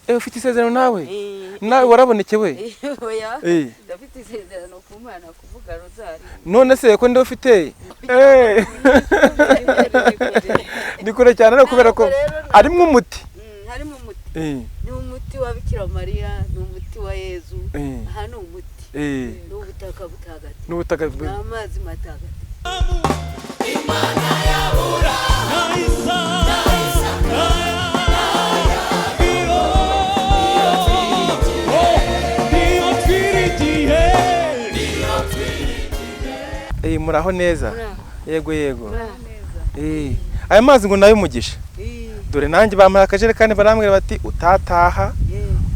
ufite isezerano nawe nawe warabonekewe oya ndafite isezerano ku Mana kuvuga rozari none se ko ndi ufite ni kure cyane no kubera ko arimo umuti harimo umuti ni umuti wa Bikira Mariya ni umuti wa Yezu aha ni umuti ni ubutaka butagatifu n'ubutaka n'amazi matagatifu Imana yabura naisa muraho neza yego aya mazi ngo nayo umugisha dore nanjye bampaye akajerekani barambwira bati utataha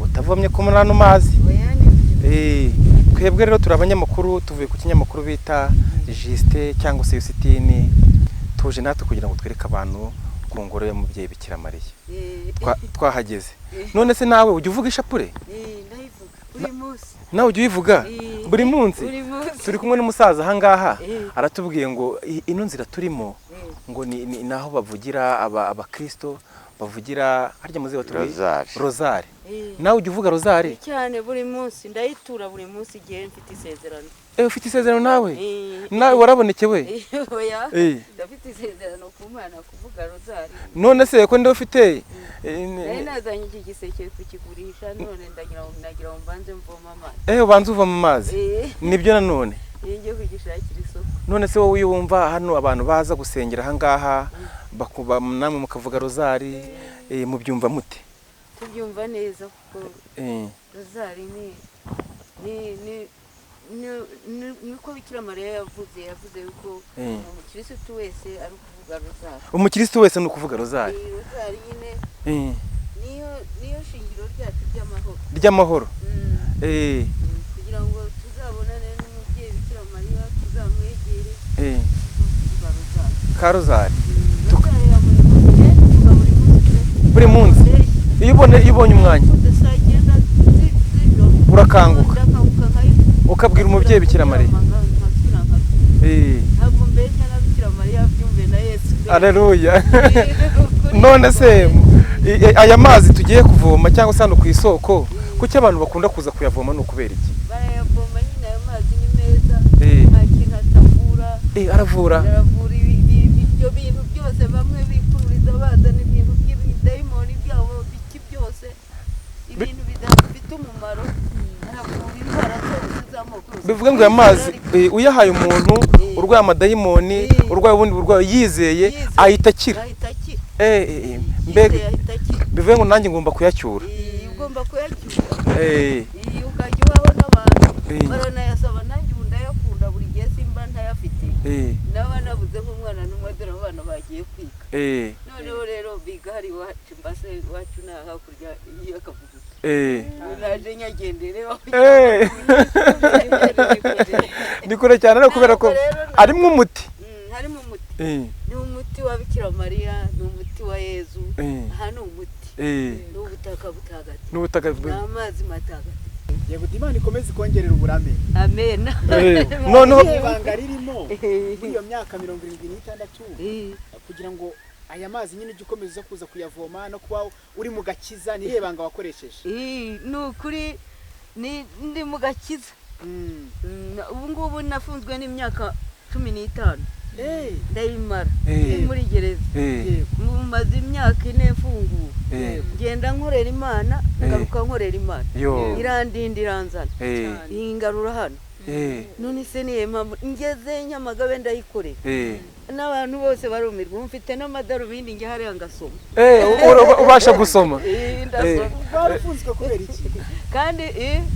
utavomye ko muri ano mazi twebwe rero turi abanyamakuru tuvuye ku kinyamakuru bita Juste cyangwa se Yusitini tuje natwe kugira ngo twereke abantu ku ngoro y'umubyeyi Bikira Mariya twahageze none se nawe ujya uvuga ishapure nawe ujya uyivuga buri munsi turi kumwe n'umusaza aha ngaha aratubwiye ngo ino nzira turimo ngo ni naho bavugira abakristo bavugira harya muzi baturi rozari nawe ujya uvuga rozari cyane buri munsi ndayitura buri munsi igihe mfite isezerano ufite isezerano nawe warabonekewe oya ndafite isezerano ku Mana kuvuga rozari none se ko ndi ufite nazanye iki giseke kukigurisha none ndagira ngo mbanze mvoma amazi ubanze uvoma amazi nibyo nanone ngiye kugishakira isoko none se wowe wumva hano abantu baza gusengera aha ngaha namwe mukavuga rozari mubyumva mute tubyumva neza kuko rozari niko Bikira Mariya yavuze yuko umukirisitu wese ari kuvuga rozari umukirisitu wese ni ukuvuga rozari rozari nyine niyo shingiro ryacu ry'amahoro kugira ngo tuzabonane n'umubyeyi Bikira Mariya tuzamwegere ka rozari buri munsi iyo ubonye umwanya urakanguka ukabwira umubyeyi Bikira Mariya ntabwo mbeshya na Bikira Mariya byumve na Yesu Haleluya none se aya mazi tugiye kuvoma cyangwa se hano ku isoko kuki abantu bakunda kuza kuyavoma no kubera iki barayavoma nyine ayo mazi ni meza nta kintu atavura aravura ibyo bintu byose bamwe bikururiza bazana ibintu by'ibidayimoni byabo biki byose ibintu bidafite umumaro aravura indwara zose z'amoko bivuga ngo aya mazi uyahaye umuntu urwaye amadayimoni urwaye ubundi burwayi yizeye ahita akira mbega bivuga ngo nanjye ngomba kuyacyura ugomba kuyacyura ukajya ubaho n'abantu baranayasaba nanjye ubu ndayakunda buri gihe simba ntayafite naba nabuze nk'umwana n'umwe dore abana bagiye kwiga noneho rero biga hari iwacu mbase iwacu ni hakurya y'akavuguto naje nyagendere ni kure cyane no kubera ko arimo umuti ni umuti wa Bikira Mariya ni umuti wa Yezu aha ni umuti ni ubutaka butagatifu n'amazi matagatifu yego Imana ikomeze kongerera uburame amen noneho ibanga ririmo muri iyo myaka 76 kugira ngo aya mazi nyine ukomeza kuza kuyavoma no kuba uri mu gakiza ni hebanga wakoresheje nukuri ndi mu gakiza ubu ngubu nafunzwe n'imyaka 15 ndayimara muri gereza mumaze imyaka 4 mfunguwe ngenda nkorera Imana ngaruka nkorera Imana irandinda iranzana ingarura hano none se niye mpamvu ngeze Nyamagabe ndayikorera n'abantu bose barumirwa mfite n'amadarubindi nge hariya ngasoma ubasha gusoma warufunzwe kubera iki kandi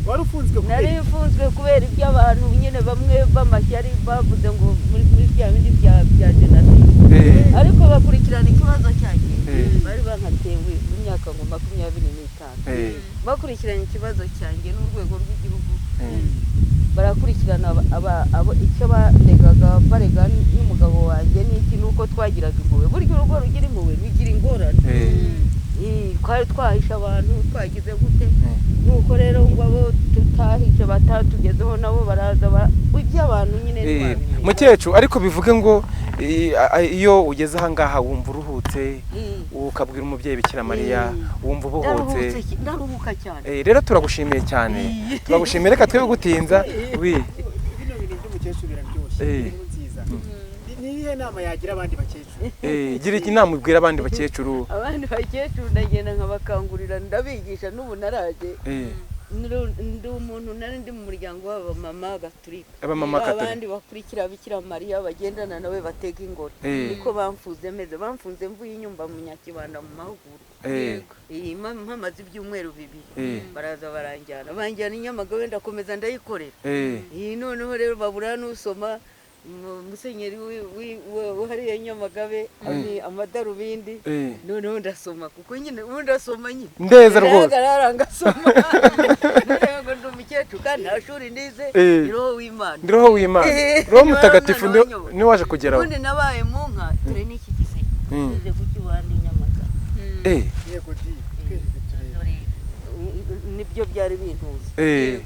warufunzwe kubera nari mfunzwe kubera ibyo abantu nyine bamwe bamashyari bavuze ngo muri bya bindi bya jenoside ariko bakurikirana ikibazo cyanjye bari bankatewe mu myaka ngo 25 bakurikirana ikibazo cyanjye n'urwego rw'igihugu barakurikirana icyo barega n'umugabo wanjye n'iki nuko twagiraga impuhwe buryo urugo rugira impuhwe rugira ingorane twari twahisha abantu twagize gute nuko rero ngo abo tutahishe batatugezeho nabo baraza iby'abantu nyine mukecuru ariko bivuge ngo iyo ugeze aha ngaha wumva uruhutse ukabwira umubyeyi Bikira Mariya wumva ubohotse. Ndaruhuka cyane. Rero turagushimiye cyane. Turagushimiye, reka twe gutinza. Bino bintu by'umukecuru biraryoshye. Inkuru nziza. Niyihe nama yagira abandi bakecuru? Gira iki nama ubwira abandi bakecuru? Abandi bakecuru ndagenda nkabakangurira, ndabigisha n'ubu naraje. Ndi umuntu nari ndi mu muryango w'abamama Gatolika. Abandi bakurikira Bikira Mariya bagendana nawe batega ingoro. Niko bamfuze meze, bamfunze mvuye inyumba mu Nyakibanda mu mahugurwa. Mpamaze ibyumweru 2 baraza baranjyana i Nyamagabe, ndakomeza ndayikorera. Noneho rero babura n'usoma musenyeri hariya Nyamagabe ari amadarubindi, noneho ndasoma kuko nyine ndasoma nyine ndeza rwose ngasoma ngo ndi umukecuru kandi nta shuri nize. Roho w'Imana roho mutagatifu ni waje kugeraho. Ubundi nabaye mu nka turi n'iki giseke tuze kukiwandi Nyamagabe. Yego nibyo byari bintuze.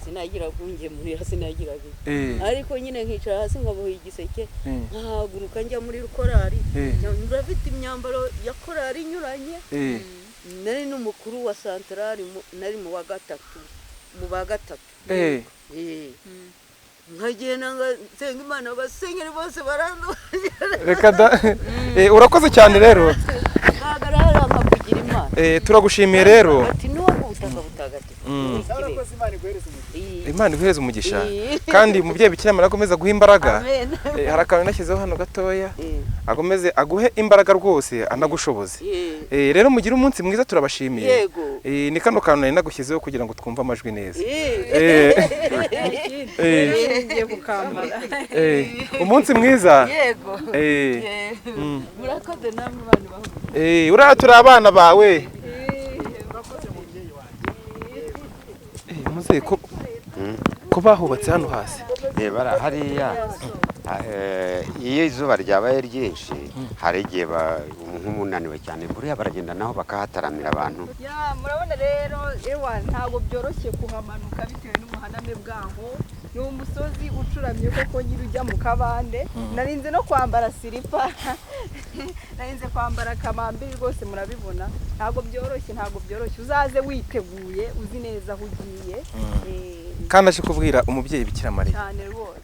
Sinagira kungemurira, sinagira bike, ariko nyine nkicara hasi nkaboha igiseke nkahaguruka njya muri korari. Ndafite imyambaro ya korari inyuranye. Nari n'umukuru wa santarari, nari mu wa gatatu. Nkagenda nsenga Imana, abasenyeri bose barandu. Reka da urakoze cyane rero. Kagarara nkakugira Imana. Turagushimiye rero. Ati no ubutaka butagatifu. Imana iguheze umugisha kandi umubyeyi Bikira Mariya akomeza guha imbaraga. Hari akantu nashyizeho hano gatoya, akomeze aguhe imbaraga rwose anagushoboze. Rero mugire umunsi mwiza, turabashimiye. Ni kano kantu nari nagushyizeho kugira ngo twumve amajwi neza. Umunsi mwiza. Murakoze namwe bana baho. Uriya turi abana bawe. Muze ko bahubatse hano hasi. Bara hariya iyo izuba ryabaye ryinshi hari igihe nk'umunaniwe cyane, buriya baragenda naho bakahataramira abantu. Murabona rero ntabwo byoroshye kuhamanuka bitewe n'umuhaname bwaho. Ni umusozi ucuramye koko nyiri ujya mu kabande. Narinze no kwambara silipa, narinze kwambara kamambiri rwose, murabibona ntabwo byoroshye. Uzaze witeguye uzi neza aho ugiye. Kandi aje kubwira umubyeyi Bikira Mariya cyane rwose.